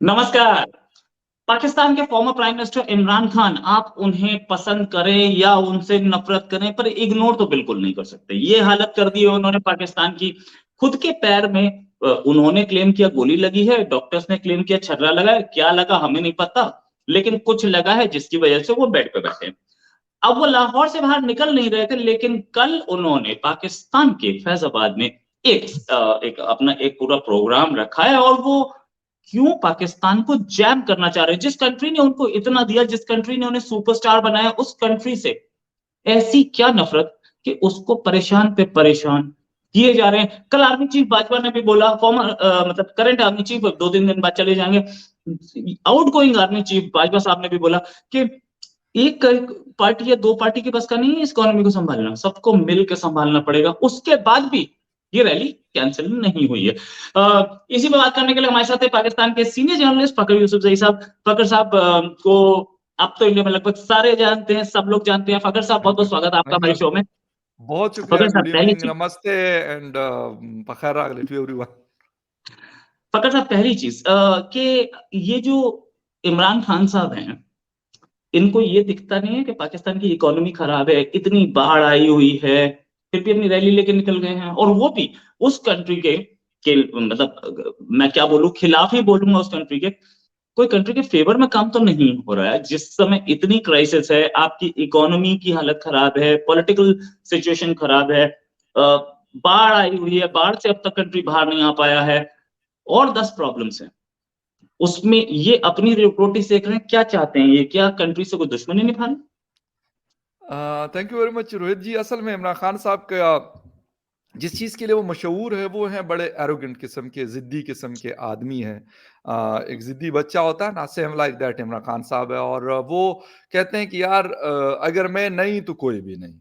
नमस्कार। पाकिस्तान के former prime minister Imran Khan, आप उन्हें पसंद करें या उनसे नफरत करें, पर इग्नोर तो बिल्कुल नहीं कर सकते। ये हालत कर दी है उन्होंने पाकिस्तान की। खुद के पैर में उन्होंने क्लेम किया गोली लगी है, डॉक्टर्स ने क्लेम किया छर्रा लगा है, क्या लगा हमें नहीं पता, लेकिन कुछ लगा है जिसकी वजह से वो बेड पे बैठे हैं। अब वो लाहौर से बाहर निकल नहीं रहे थे, लेकिन कल उन्होंने पाकिस्तान के फैजाबाद में एक अपना एक पूरा प्रोग्राम रखा है, और वो क्यों पाकिस्तान को जैम करना चाह रहे हैं। जिस कंट्री ने उनको इतना दिया, जिस कंट्री ने उन्हें सुपरस्टार बनाया, उस कंट्री से ऐसी क्या नफरत कि उसको परेशान पे परेशान किए जा रहे हैं। कल आर्मी चीफ बाजवा ने भी बोला, फॉर्मर मतलब करंट आर्मी चीफ 2-3 दिन बाद चले जाएंगे, out going army chief Bajwa साहब ने भी बोला कि एक पार्टी या दो पार्टी के बस का नहीं है इस इकोनॉमी को संभालना, सबको मिलकर संभालना पड़ेगा। उसके बाद भी ये रैली कैंसिल नहीं हुई है। इसी पे बात करने के लिए हमारे साथ है पाकिस्तान के सीनियर जर्नलिस्ट फकर यूसुफजई साहब। फकर साहब को आप तो इंडिया में लगभग सारे जानते हैं, सब लोग जानते हैं। फकर साहब, बहुत थैंक बहुत यू। स्वागत है आपका थैंक हमारे यू। शो में। बहुत शुक्रिया। फकर गुड साहब पहली इवनिंग, चीज, नमस्ते एंड बखैर रागले टू एवरीवन। फकर साहब पहली चीज कि ये जो इमरान खान साहब हैं, इनको ये दिखता नहीं है कि पाकिस्तान की इकोनॉमी खराब है, इतनी बाढ़ आई हुई है, फिर भी अपनी रैली लेके निकल गए हैं, और वो भी उस कंट्री के मतलब मैं क्या बोलूं, खिलाफ ही बोलूंगा उस कंट्री के। कोई कंट्री के फेवर में काम तो नहीं हो रहा है जिस समय इतनी क्राइसिस है, आपकी इकोनॉमी की हालत खराब है, पॉलिटिकल सिचुएशन खराब है, बाढ़ आई हुई है, बाढ़ से अब तक कंट्री बाहर नहीं आ पाया है, और 10 प्रॉब्लम्स हैं उसमें। ये अपनी रोटी सेक रहे हैं, क्या चाहते हैं ये, क्या कंट्री से कोई दुश्मनी निभा रहे हैं? Thank you very much Rohit ji. असल में इमरान खान साहब का जिस चीज़ के लिए वो मशहूर है वो है बड़े एरोगेंट किस्म के, ज़िद्दी किस्म के आदमी हैं। एक ज़िद्दी बच्चा होता है ना, same like that Imran Khan साहब है। और वो कहते हैं कि यार अगर मैं नहीं तो कोई भी नहीं,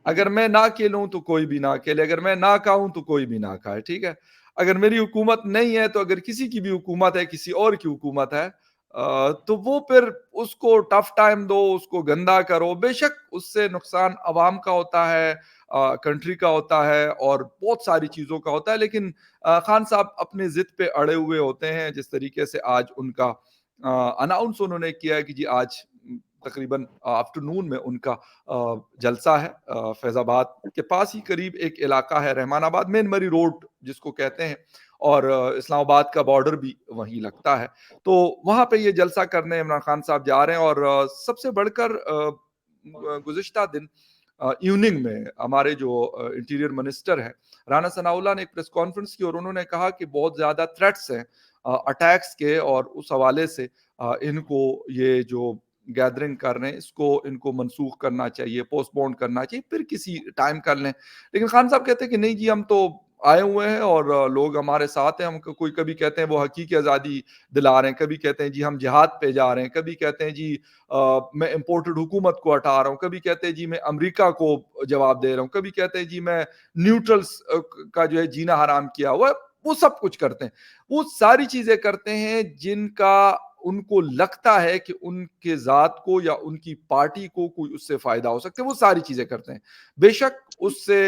अगर मैं ना खेलूं तो कोई भी ना खेले, अगर मैं ना खाऊं तो कोई भी ना खाए, ठीक है। अगर मेरी हुकूमत नहीं है तो अगर किसी की भी हुकूमत है, किसी और की हुकूमत है, तो वो फिर उसको टफ टाइम दो, उसको गंदा करो। बेशक उससे नुकसान अवाम का होता है, कंट्री का होता है और बहुत सारी चीज़ों का होता है, लेकिन खान साहब अपने जिद पे अड़े हुए होते हैं। जिस तरीके से आज उनका अनाउंस उन्होंने किया है कि जी आज तकरीबन आफ्टरनून में उनका जलसा है फैजाबाद के पास ही करीब एक इलाका है रहमानाबाद, मेन मरी रोड जिसको कहते हैं, और इस्लामाबाद का बॉर्डर भी वहीं लगता है। तो वहां पे ये जलसा करने इमरान खान साहब जा रहे हैं। और सबसे बढ़कर गुज़िश्ता दिन इवनिंग में हमारे जो इंटीरियर मिनिस्टर हैं राना सनाउल्लाह ने एक प्रेस कॉन्फ्रेंस की और उन्होंने कहा कि बहुत ज़्यादा थ्रेट्स हैं अटैक्स के, और उस हवाले से इनको ये जो गैदरिंग कर रहे हैं इसको इनको मनसूख करना चाहिए, पोस्टपोन करना चाहिए, फिर किसी टाइम कर लें। लेकिन खान साहब कहते हैं कि नहीं जी, हम तो आए हुए हैं और लोग हमारे साथ हैं। हम कोई कभी कहते हैं वो हकीकी आज़ादी दिला रहे हैं, कभी कहते हैं जी हम जिहाद पे जा रहे हैं, कभी कहते हैं जी मैं इम्पोर्टेड हुकूमत को हटा रहा हूँ, कभी कहते हैं जी मैं अमेरिका को जवाब दे रहा हूँ, कभी कहते हैं जी मैं न्यूट्रल्स का जो है जीना हराम किया हुआ है। वो सब कुछ करते हैं, वो सारी चीजें करते हैं जिनका उनको लगता है कि उनके जात को या उनकी पार्टी को कोई उससे फायदा हो सकता है, वो सारी चीजें करते हैं। बेशक उससे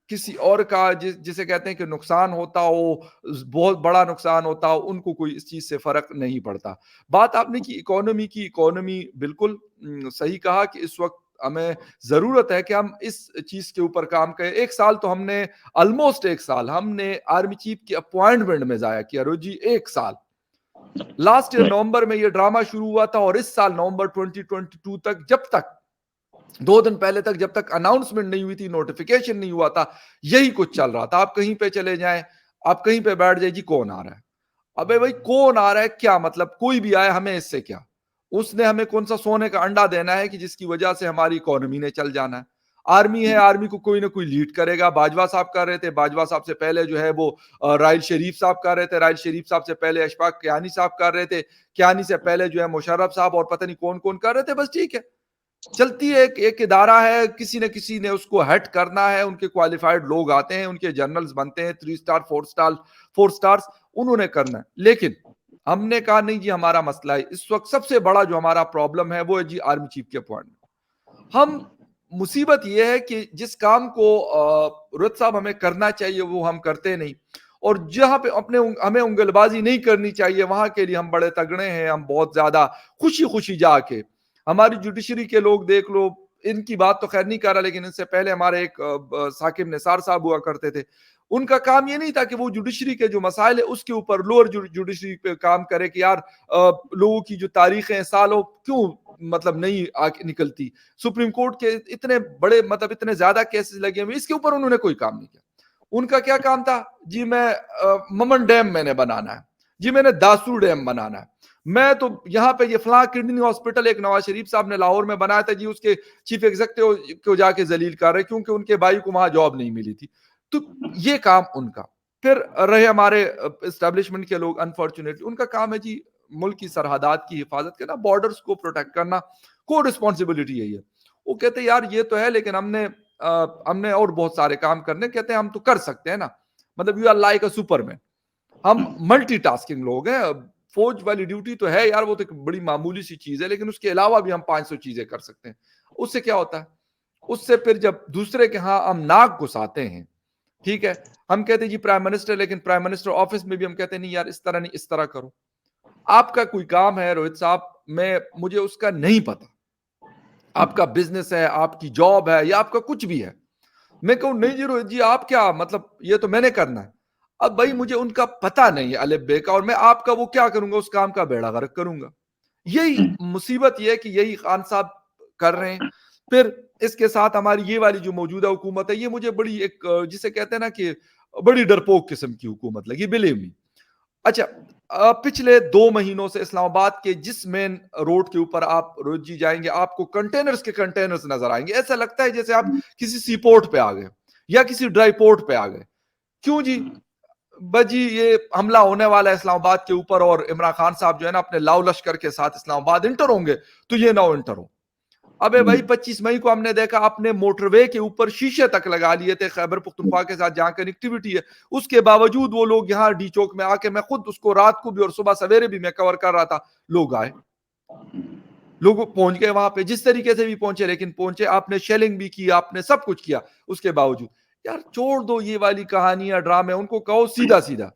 किसी और का जिसे कहते हैं कि नुकसान होता हो, बहुत बड़ा नुकसान होता हो, उनको कोई इस चीज से फर्क नहीं पड़ता। बात आपने की इकोनॉमी की, इकोनॉमी बिल्कुल सही कहा कि इस वक्त हमें जरूरत है कि हम इस चीज के ऊपर काम करें। एक साल तो हमने, ऑलमोस्ट एक साल हमने आर्मी चीफ की अपॉइंटमेंट में जाया किया रोजी, एक साल। लास्ट ईयर नवंबर में ये ड्रामा शुरू हुआ था और इस साल नवंबर 2022 तक, जब तक 2 दिन पहले तक, जब तक अनाउंसमेंट नहीं हुई थी, नोटिफिकेशन नहीं हुआ था, यही कुछ चल रहा था। आप कहीं पे चले जाएं, आप कहीं पे बैठ जाए, जी कौन आ रहा है। अबे भाई कौन आ रहा है, क्या मतलब, कोई भी आए, हमें इससे क्या। उसने हमें कौन सा सोने का अंडा देना है कि जिसकी वजह से हमारी इकोनॉमी ने चल जाना है। आर्मी है, आर्मी को कोई ना कोई लीड करेगा। बाजवा साहब कर रहे थे, बाजवा साहब से पहले जो है वो राइल शरीफ साहब कर रहे थे, राइल शरीफ साहब से पहले अशफाक कियानी साहब कर रहे थे, कियानी से पहले जो है मुशर्रफ साहब, और पता नहीं कौन कौन कर रहे थे। बस ठीक है, चलती है, एक इदारा है, किसी न किसी ने उसको हेड करना है, उनके क्वालिफाइड लोग आते हैं, उनके जनरल्स बनते हैं, 3 स्टार 4 स्टार 4 स्टार्स, उन्होंने करना है। लेकिन हमने कहा नहीं जी, हमारा मसला है इस वक्त सबसे बड़ा जो हमारा प्रॉब्लम है वो है जी आर्मी चीफ के अपॉइंटमेंट। हम, मुसीबत यह है कि जिस काम को रोहित साहब हमें करना चाहिए वो हम करते नहीं, और जहां पे हमें उंगलबाजी नहीं करनी चाहिए वहां के लिए हम बड़े तगड़े हैं, हम बहुत ज्यादा खुशी खुशी जाके, हमारी जुडिशरी के लोग देख लो, इनकी बात तो खैर नहीं कर रहा, लेकिन इनसे पहले हमारे एक साकिब निसार साहब हुआ करते थे, उनका काम ये नहीं था कि वो जुडिशरी के जो मसाइल है उसके ऊपर लोअर जुडिशरी पे काम करे कि यार लोगों की जो तारीखें सालों क्यों मतलब नहीं निकलती, सुप्रीम कोर्ट के इतने बड़े मतलब इतने ज्यादा केसेस लगे हुए, इसके ऊपर उन्होंने कोई काम नहीं किया। उनका क्या काम था जी, मैं ममन डैम मैंने बनाना है जी, मैंने दासू डैम बनाना है, मैं तो यहाँ पे ये फला किडनी हॉस्पिटल एक नवाज शरीफ साहब ने लाहौर में बनाया था जी, उसके चीफ एग्जीक्यूटिव को जाके जलील कर रहे क्योंकि उनके भाई को वहां जॉब नहीं मिली थी। तो ये काम उनका। फिर रहे हमारे एस्टेब्लिशमेंट के लोग, अनफॉर्चुनेटली उनका काम है जी मुल्क की सरहदात की हिफाजत करना, बॉर्डर्स को प्रोटेक्ट करना, को रिस्पॉन्सिबिलिटी है ये। वो कहते यार ये तो है, लेकिन हमने और बहुत सारे काम करने, कहते हैं हम तो कर सकते हैं ना, मतलब you are like a superman, हम मल्टीटास्किंग लोग हैं, फौज वाली ड्यूटी तो है यार, वो तो एक बड़ी मामूली सी चीज है, लेकिन उसके अलावा भी हम 500 चीजें कर सकते हैं। उससे क्या होता है, उससे फिर जब दूसरे के यहां हम नाक घुसाते हैं, ठीक है, हम कहते हैं जी प्राइम मिनिस्टर, लेकिन प्राइम मिनिस्टर ऑफिस में भी हम कहते हैं नहीं यार इस तरह नहीं, इस तरह करो। आपका कोई काम है रोहित साहब, मुझे उसका नहीं पता, आपका बिजनेस है, आपकी जॉब है, या आपका कुछ भी है, मैं कहूं नहीं जी रोहित जी आप क्या मतलब ये तो मैंने करना है, अब भाई मुझे उनका पता नहीं है अलिफ बे का, और मैं आपका वो क्या करूंगा, उस काम का बेड़ा गर्क करूंगा। यही मुसीबत ये है कि यही खान साहब कर रहे हैं। फिर इसके साथ हमारी ये वाली जो मौजूदा हुकूमत है, ये मुझे बड़ी एक जिसे कहते हैं ना कि बड़ी डरपोक किस्म की हुकूमत लगी, बिलीव मी। अच्छा, पिछले 2 महीनों से इस्लामाबाद के जिस मेन रोड के ऊपर आप रोज जी जाएंगे, आपको कंटेनर्स के कंटेनर्स नजर आएंगे, ऐसा लगता है जैसे आप किसी सी पोर्ट पे आ गए या किसी ड्राई पोर्ट पे आ गए। क्यों जी, बस जी ये हमला होने वाला है इस्लामाबाद के ऊपर, और इमरान खान साहब जो है ना अपने लाव लश्कर के साथ इस्लामाबाद इंटर होंगे, तो ये ना इंटर हो। अबे भाई 25 मई को हमने देखा अपने मोटरवे के ऊपर शीशे तक लगा लिए थे खैबर पुख्तनख्वा के साथ जहां कनेक्टिविटी है, उसके बावजूद वो लोग यहाँ डी चौक में आके, मैं खुद उसको रात को भी और सुबह सवेरे भी मैं कवर कर रहा था, लोग आए, लोग पहुंच गए वहां पे जिस तरीके से भी पहुंचे, लेकिन पहुंचे, आपने शेलिंग भी की, आपने सब कुछ किया, उसके बावजूद यार छोड़ दो ये वाली कहानियां ड्रामे, उनको कहो सीधा सीधा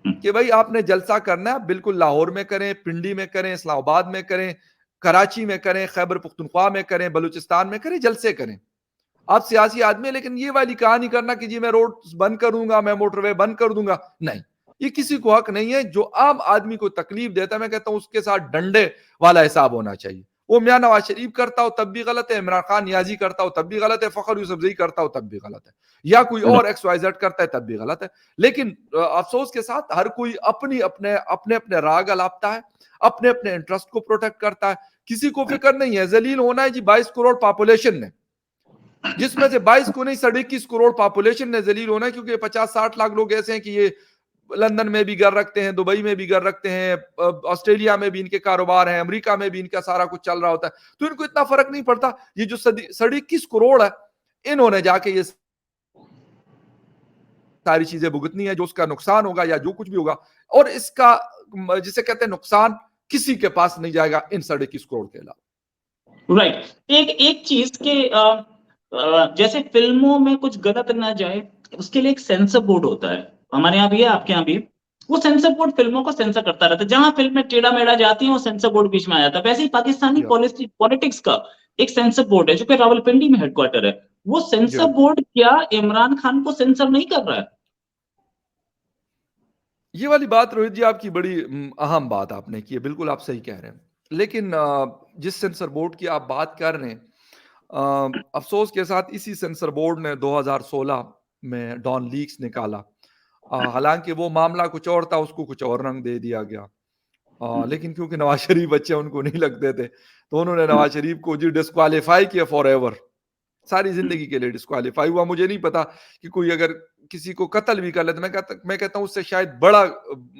कि भाई आपने जलसा करना है, बिल्कुल लाहौर में करें, पिंडी में करें, इस्लामाबाद में करें, कराची में करें, खैबर पुख्तनख्वा में करें, बलूचिस्तान में करें, जलसे करें, आप सियासी आदमी है। लेकिन ये वाली कहानी करना कि जी मैं रोड बंद कर दूंगा, मैं मोटरवे बंद कर दूंगा, नहीं, ये किसी को हक नहीं है। जो आम आदमी को तकलीफ देता है, मैं कहता हूं उसके साथ डंडे वाला हिसाब होना चाहिए। वो मियां नवाज शरीफ करता हो तब भी गलत है, इमरान खान नियाजी करता हो तब भी गलत है, फखर यूसुफजई करता हो तब भी गलत है, या कोई और XYZ करता है तब भी गलत है। लेकिन अफसोस के साथ हर कोई अपने अपने राग अलापता है, अपने अपने इंटरेस्ट को प्रोटेक्ट करता है, किसी को फिक्र नहीं है। जलील होना है जी 22 करोड़ पॉपुलेशन ने, जिसमें से 22 को नहीं 21.5 करोड़ पॉपुलेशन ने जलील होना है, क्योंकि 50-60 लाख लोग ऐसे हैं कि ये लंदन में भी घर रखते हैं, दुबई में भी घर रखते हैं, ऑस्ट्रेलिया में भी इनके कारोबार हैं, अमेरिका में भी इनका सारा कुछ चल रहा होता है, तो इनको इतना फर्क नहीं पड़ता। ये जो 21 करोड़ है, इन्होंने जाके ये सारी चीजें भुगतनी है, जो उसका नुकसान होगा या जो कुछ भी होगा, और इसका जिसे कहते हैं नुकसान किसी के पास नहीं जाएगा इन 21.5 करोड़ के अलावा। राइट, एक एक चीज के जैसे फिल्मों में कुछ गलत ना जाए, उसके लिए एक सेंसर बोर्ड होता है, हमारे यहाँ भी है, आपके यहाँ भी है। वो सेंसर बोर्ड फिल्मों को सेंसर करता रहता है, जहां फिल्म में टेढ़ा मेढ़ा जाती है वो सेंसर बोर्ड बीच में आ जाता है। वैसे ही पाकिस्तानी पॉलिटिक्स का एक सेंसर बोर्ड है जो कि रावलपिंडी में हेडक्वार्टर है, वो सेंसर बोर्ड क्या इमरान खान को सेंसर नहीं कर रहा है? ये वाली बात रोहित जी आपकी बड़ी अहम बात आपने की है, बिल्कुल आप सही कह रहे हैं। लेकिन जिस सेंसर बोर्ड की आप बात कर रहे हैं, अफसोस के साथ इसी सेंसर बोर्ड ने 2016 में डॉन लीक्स निकाला। हालांकि वो मामला कुछ और था, उसको कुछ और रंग दे दिया गया, लेकिन क्योंकि नवाज शरीफ बच्चे उनको नहीं लगते थे, तो उन्होंने नवाज शरीफ को जी डिस्क्वालीफाई किया फॉर एवर, सारी जिंदगी के लिए डिस्क्वालीफाई हुआ। मुझे नहीं पता कि कोई अगर किसी को कत्ल भी कर ले, तो मैं कहता हूं उससे शायद बड़ा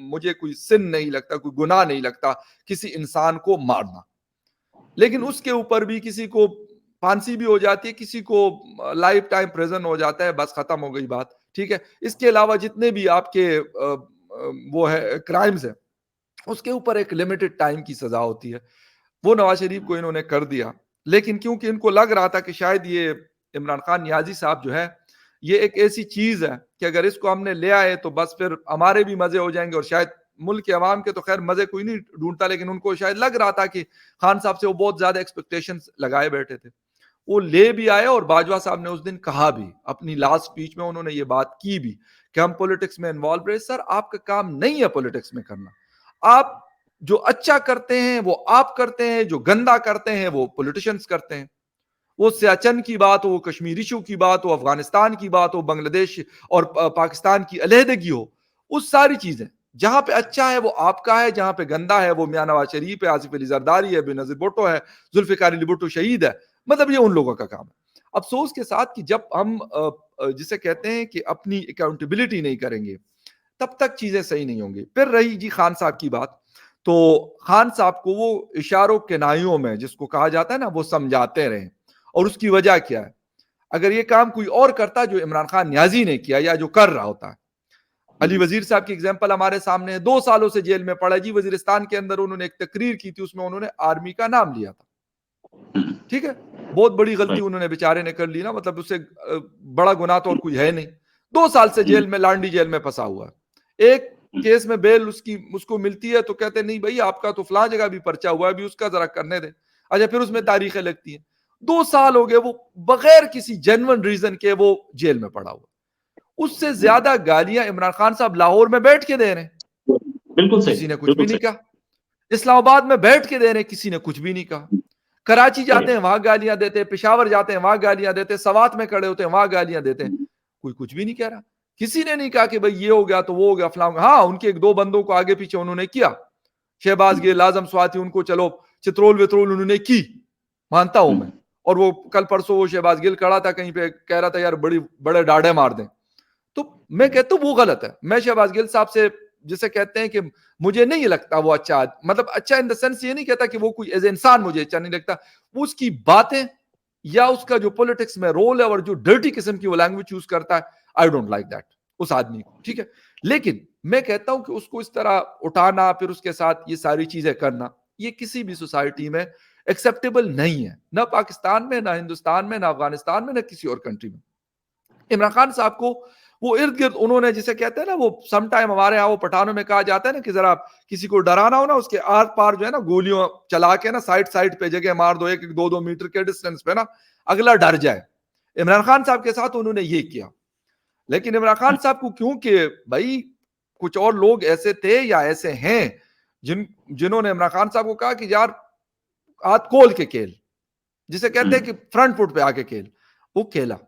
मुझे कोई सिन नहीं लगता, कोई गुनाह नहीं लगता किसी इंसान को मारना। लेकिन उसके ऊपर भी किसी को फांसी भी हो जाती है, किसी को लाइफ टाइम प्रिजन हो जाता है, बस खत्म हो गई बात, ठीक है। इसके अलावा जितने भी आपके वो है क्राइम्स है, उसके ऊपर एक लिमिटेड टाइम की सजा होती है। वो नवाज शरीफ को इन्होंने कर दिया, लेकिन क्योंकि इनको लग रहा था कि शायद ये इमरान खान नियाजी साहब जो है ये एक ऐसी चीज है कि अगर इसको हमने ले आए तो बस फिर हमारे भी मजे हो जाएंगे, और शायद मुल्क के अवाम के तो खैर मजे कोई नहीं ढूंढता, लेकिन उनको शायद लग रहा था कि खान साहब से वो बहुत ज्यादा एक्सपेक्टेशंस लगाए बैठे थे। वो ले भी आए, और बाजवा साहब ने उस दिन कहा भी, अपनी लास्ट स्पीच में उन्होंने ये बात की भी कि हम पॉलिटिक्स में इन्वॉल्व रहे। सर आपका काम नहीं है पॉलिटिक्स में करना, आप जो अच्छा करते हैं वो आप करते हैं, जो गंदा करते हैं वो पॉलिटिशियंस करते हैं। वो सियाचन की बात हो, वो कश्मीर इशू की बात हो, अफगानिस्तान की बात हो, बांग्लादेश और पाकिस्तान की अलहदगी हो, उस सारी चीजें जहां पे अच्छा है वो आपका है, जहां पे गंदा है वो मियां नवाज शरीफ है, आसिफ अली जरदारी है, बेनजीर भुट्टो है, जुल्फिकार अली भुट्टो शहीद है। मतलब ये उन लोगों का काम है। अफसोस के साथ कि जब हम जिसे कहते हैं कि अपनी अकाउंटेबिलिटी नहीं करेंगे तब तक चीजें सही नहीं होंगी। फिर रही जी खान साहब की बात, तो खान साहब को वो इशारों के नाइयों में जिसको कहा जाता है ना, वो समझाते रहे। और उसकी वजह क्या है? अगर ये काम कोई और करता जो इमरान खान न्याजी ने किया या जो कर रहा होता है, अली वजीर साहब की एग्जांपल हमारे सामने है, 2 सालों से जेल में पड़ा जी, वजीरिस्तान के अंदर उन्होंने एक तकरीर की थी, उसमें उन्होंने आर्मी का नाम लिया था। ठीक है, बहुत बड़ी गलती उन्होंने बेचारे ने कर ली ना, मतलब उससे बड़ा गुनाह तो और कोई है नहीं। 2 साल से जेल में, लांडी जेल में फंसा हुआ है। एक केस में बेल उसको मिलती है तो कहते नहीं भाई आपका तो फलां जगह भी पर्चा हुआ है, अभी उसका जरा करने दे। अच्छा, फिर उसमें तारीखें लगती हैं। 2 साल हो गए वो बगैर किसी जेन्युइन रीजन के वो जेल में पड़ा हुआ। उससे ज्यादा गालियां इमरान खान साहब लाहौर में बैठ के दे रहे हैं, बिल्कुल सही, किसी ने कुछ भी बिल्कुल नहीं सही। कहा। इस्लामाबाद में बैठ के दे रहे हैं, किसी ने कुछ भी नहीं कहा। कराची जाते हैं वहां गालियां देते हैं, पेशावर जाते हैं वहां गालियां देते हैं, सवात में खड़े होते हैं वहां गालियां देते हैं, कोई कुछ भी नहीं कह रहा। किसी ने नहीं कहा कि भाई ये हो गया तो वो हो गया फलां। हाँ, उनके 1-2 बंदों को आगे पीछे उन्होंने किया, शहबाज गिल, आजम स्वाति, उनको चलो चित्रोल वित्रोल उन्होंने की, मानता हूं मैं। और वो कल परसों वो शहबाज गिल खड़ा था कहीं पे, कह रहा था यार बड़े डाढ़े मार दें। तो मैं कहता हूं वो गलत है। मैं शहबाज गिल साहब से, जिसे कहते हैं कि मुझे नहीं लगता वो अच्छा, मतलब अच्छा इन द सेंस ये नहीं कहता कि वो कोई एज इंसान मुझे अच्छा नहीं लगता, वो उसकी बातें या उसका जो पॉलिटिक्स में रोल है और जो डर्टी किस्म की वो लैंग्वेज यूज करता है, आई डोंट लाइक दैट उस आदमी को। ठीक है, लेकिन मैं कहता हूं कि उसको इस तरह उठाना, फिर उसके साथ ये सारी चीजें करना, ये किसी भी सोसाइटी में एक्सेप्टेबल नहीं है, ना पाकिस्तान में, ना हिंदुस्तान में, ना अफगानिस्तान में, ना किसी और कंट्री में। इमरान खान साहब को वो इर्द गिर्द उन्होंने, जिसे कहते हैं ना, वो सम टाइम हमारे यहाँ वो पठानों में कहा जाता है ना कि जरा किसी को डराना हो ना, उसके आर पार जो है ना गोलियों चला के ना साइड साइड पे जगह मार दो, 1-2 मीटर के डिस्टेंस पे ना, अगला डर जाए। इमरान खान साहब के साथ उन्होंने ये किया। लेकिन इमरान खान साहब को, क्योंकि भाई कुछ और लोग ऐसे थे या ऐसे हैं जिन्होंने इमरान खान साहब को कहा कि यार हाथ खोल के खेल, जिसे कहते हैं कि फ्रंट फुट पे आके खेल, वो खेला।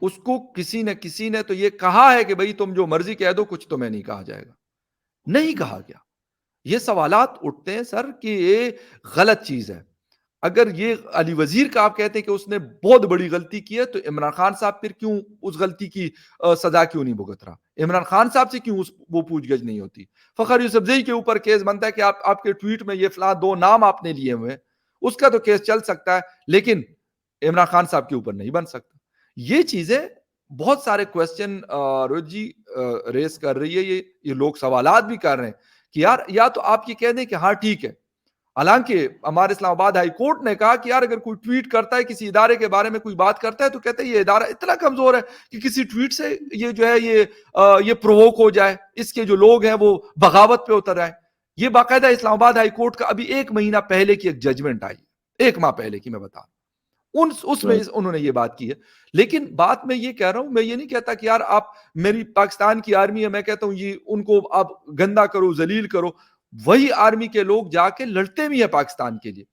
उसको किसी ने तो ये कहा है कि भाई तुम जो मर्जी कह दो, कुछ तुम्हें नहीं कहा जाएगा। नहीं कहा गया। ये सवालात उठते हैं सर कि ये गलत चीज है। अगर ये अली वजीर का आप कहते हैं कि उसने बहुत बड़ी गलती की है, तो इमरान खान साहब फिर क्यों उस गलती की सजा क्यों नहीं भुगत रहा? इमरान खान साहब से क्यों वो पूछगछ नहीं होती? फखर यूसुफजई के ऊपर केस बनता है कि आपके ट्वीट में ये फला 2 नाम आपने लिए हुए हैं, उसका तो केस चल सकता है, लेकिन इमरान खान साहब के ऊपर नहीं बन सकता। ये चीजें बहुत सारे क्वेश्चन रोहित जी रेस कर रही है, ये लोग सवालात भी कर रहे हैं कि यार या तो आप ये कह दें कि हाँ ठीक है। हालांकि हमारे इस्लामाबाद हाई कोर्ट ने कहा कि यार अगर कोई ट्वीट करता है, किसी इदारे के बारे में कोई बात करता है, तो कहते हैं ये इदारा इतना कमजोर है कि किसी ट्वीट से ये जो है ये प्रोवोक हो जाए, इसके जो लोग हैं वो बगावत पे उतर आए। ये बाकायदा इस्लामाबाद हाई कोर्ट का अभी 1 महीना पहले की एक जजमेंट आई, 1 माह पहले की मैं बता, उसमें उन्होंने ये बात की है। लेकिन बात मैं ये कह रहा हूं, मैं ये नहीं कहता कि यार आप, मेरी पाकिस्तान की आर्मी है, मैं कहता हूं ये उनको आप गंदा करो, जलील करो। वही आर्मी के लोग जाके लड़ते भी है पाकिस्तान के लिए,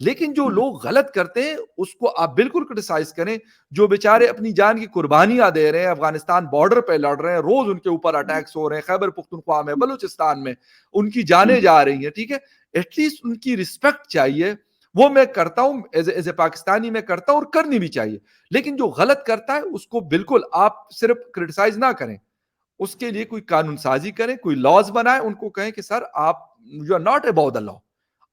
लेकिन जो लोग गलत करते हैं उसको आप बिल्कुल क्रिटिसाइज करें। जो बेचारे अपनी जान की कुर्बानियां दे रहे हैं, अफगानिस्तान बॉर्डर पे लड़ रहे हैं, रोज उनके ऊपर अटैक्स हो रहे हैं, खैबर पुख्तनख्वा में, बलूचिस्तान में उनकी जानें जा रही हैं, ठीक है, एटलीस्ट उनकी रिस्पेक्ट चाहिए। वो मैं करता हूं, एज ए पाकिस्तानी मैं करता हूं और करनी भी चाहिए। लेकिन जो गलत करता है उसको बिल्कुल आप सिर्फ क्रिटिसाइज ना करें, उसके लिए कोई कानून साजी करें, कोई लॉज बनाए, उनको कहें कि सर आप, you are not about the law,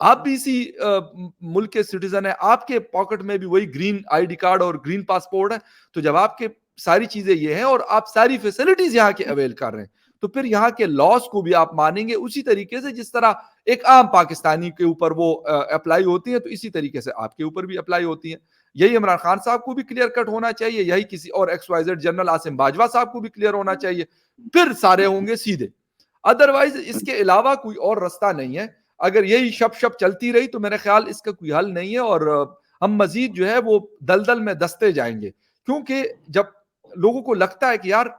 आप भी इसी मुल्क के सिटीजन है, आपके पॉकेट में भी वही ग्रीन आईडी कार्ड और ग्रीन पासपोर्ट है। तो जब आपके सारी चीजें ये हैं और आप सारी फैसिलिटीज यहाँ के अवेल कर रहे हैं, तो फिर यहाँ के लॉस को भी आप मानेंगे उसी तरीके से जिस तरह एक आम पाकिस्तानी के ऊपर वो अप्लाई होती है, तो इसी तरीके से आपके ऊपर भी अप्लाई होती है। यही इमरान खान साहब को भी क्लियर कट होना चाहिए, यही किसी और XYZ जनरल आसिम बाजवा साहब को भी क्लियर होना चाहिए, फिर सारे होंगे सीधे। अदरवाइज इसके अलावा कोई और रास्ता नहीं है। अगर यही शप चलती रही तो मेरे ख्याल इसका कोई हल नहीं है, और हम मजीद जो है वो दलदल में दसते जाएंगे, क्योंकि जब लोगों को लगता है कि यार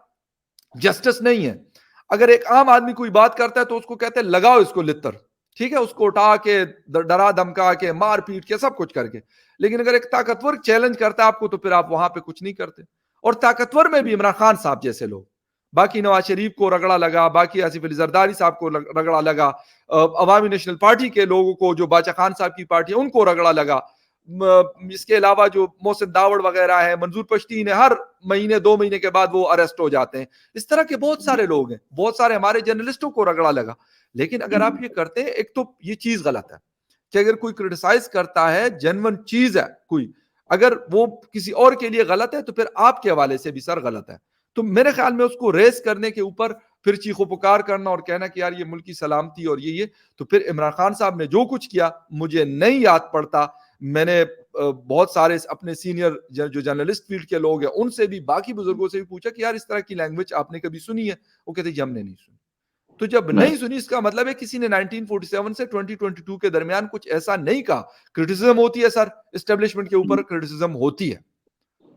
जस्टिस नहीं है, अगर एक आम आदमी कोई बात करता है तो उसको कहते हैं लगाओ इसको लित्तर, ठीक है, उसको उठा के डरा धमका के मार पीट के सब कुछ करके। लेकिन अगर एक ताकतवर चैलेंज करता है आपको तो फिर आप वहां पे कुछ नहीं करते। और ताकतवर में भी इमरान खान साहब जैसे लोग, बाकी नवाज शरीफ को रगड़ा लगा, बाकी आसिफ अली जरदारी साहब को रगड़ा लगा, अवामी नेशनल पार्टी के लोगों को जो बाचा खान साहब की पार्टी है उनको रगड़ा लगा, इसके अलावा जो मोहसिन दावड़ वगैरह है, मंजूर पश्तीन है, हर महीने 2 महीने के बाद वो अरेस्ट हो जाते हैं। इस तरह के बहुत सारे लोग हैं, बहुत सारे हमारे जर्नलिस्टों को रगड़ा लगा। लेकिन अगर आप ये करते हैं, एक तो ये चीज गलत है कि अगर कोई क्रिटिसाइज करता है, जेन्युइन चीज है कोई, अगर वो किसी और के लिए गलत है तो फिर आपके हवाले से भी सर गलत है। तो मेरे ख्याल में उसको रेस करने के ऊपर फिर चीखो पुकार करना और कहना कि यार ये मुल्क की सलामती और ये, तो फिर इमरान खान साहब ने जो कुछ किया मुझे नहीं याद पड़ता। मैंने बहुत सारे अपने सीनियर जो जर्नलिस्ट फील्ड के लोग हैं उनसे भी, बाकी बुजुर्गों से भी पूछा कि यार इस तरह की लैंग्वेज आपने कभी सुनी है? वो कहते जी हमने नहीं सुनी। तो जब नहीं सुनी इसका मतलब है किसी ने 1947 से 2022 के दरमियान कुछ ऐसा नहीं कहा। क्रिटिसिज्म होती है सर, एस्टेब्लिशमेंट के ऊपर क्रिटिसिज्म होती है,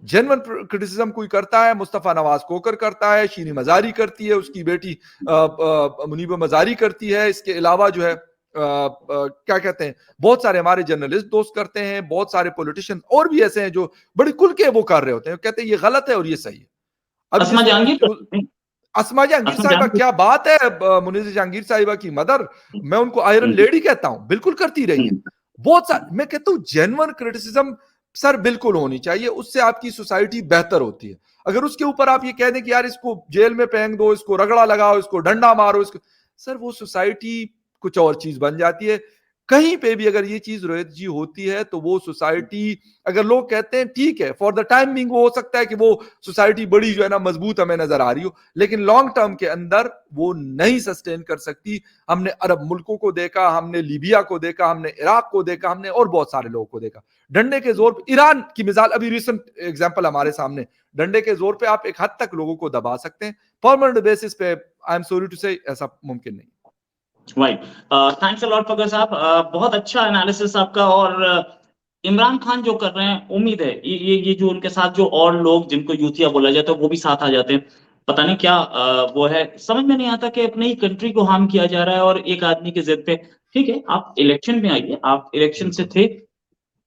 जेन्युइन क्रिटिसिज्म कोई करता है, मुस्तफा नवाज कोकर करता है, शीरी मजारी करती है, उसकी बेटी मुनीबा मजारी करती है, इसके अलावा जो है क्या कहते हैं, बहुत सारे हमारे जर्नलिस्ट दोस्त करते हैं, बहुत सारे पॉलिटिशियन और भी ऐसे हैं जो बड़ी खुल के वो कर रहे होते हैं, कहते हैं ये गलत है और ये सही है। अब अस्मा जहांगीर अस्मा जहांगीर साहिबा, क्या बात है, मुनीर जहांगीर साहिबा की मदर, मैं उनको आयरन लेडी कहता हूं, बिल्कुल करती रही है। बहुत सारे, मैं कहता हूं जेन्युइन क्रिटिसिज्म सर बिल्कुल होनी चाहिए, उससे आपकी सोसाइटी बेहतर होती है। अगर उसके ऊपर आप ये कह दें कि यार इसको जेल में फेंक दो, इसको रगड़ा लगाओ, इसको डंडा मारो, इसको, सर वो सोसाइटी कुछ और चीज बन जाती है। कहीं पे भी अगर ये चीज रोहित जी होती है तो वो सोसाइटी, अगर लोग कहते हैं ठीक है फॉर द टाइम बिंग वो हो सकता है कि वो सोसाइटी बड़ी जो है ना मजबूत हमें नजर आ रही हो, लेकिन लॉन्ग टर्म के अंदर वो नहीं सस्टेन कर सकती। हमने अरब मुल्कों को देखा, हमने लीबिया को देखा, हमने इराक को देखा, हमने और बहुत सारे लोगों को देखा। डंडे के जोर पे, ईरान की मिसाल अभी रिसेंट एग्जाम्पल हमारे सामने, डंडे के जोर पे आप एक हद तक लोगों को दबा सकते हैं, परमानेंट बेसिस पे आई एम सॉरी टू से ऐसा मुमकिन नहीं। राइट, थैंक्स अ लॉट फकर साहब, बहुत अच्छा एनालिसिस आपका। और इमरान खान जो कर रहे हैं, उम्मीद है ये जो उनके साथ जो और लोग जिनको यूथिया बोला जाता है वो भी साथ आ जाते हैं। पता नहीं क्या वो है, समझ में नहीं आता कि अपनी ही कंट्री को हार्म किया जा रहा है और एक आदमी की जिद पे। ठीक है, आप इलेक्शन में आइए, आप इलेक्शन से थे।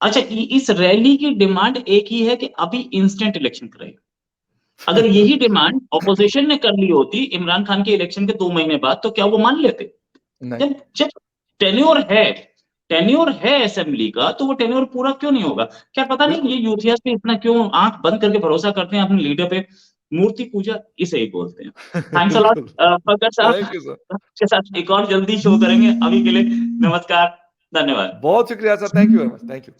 अच्छा, इस रैली की डिमांड एक ही है कि अभी इंस्टेंट इलेक्शन कराइए। अगर यही डिमांड ऑपोजिशन ने कर ली होती इमरान खान के इलेक्शन के 2 महीने बाद, तो क्या वो मान लेते? जब जब टेन्योर है असेंबली का, तो वो टेन्योर पूरा क्यों नहीं होगा? क्या पता नहीं ये यूथियास पे इतना क्यों आंख बंद करके भरोसा करते हैं अपने लीडर पे? मूर्ति पूजा इसे ही बोलते हैं। थैंक्स अ लॉट फकर साहब, के साथ एक और जल्दी शो करेंगे। अभी के लिए नमस्कार, धन्यवाद। बहुत शुक्रिया sir, thank you very much, thank you.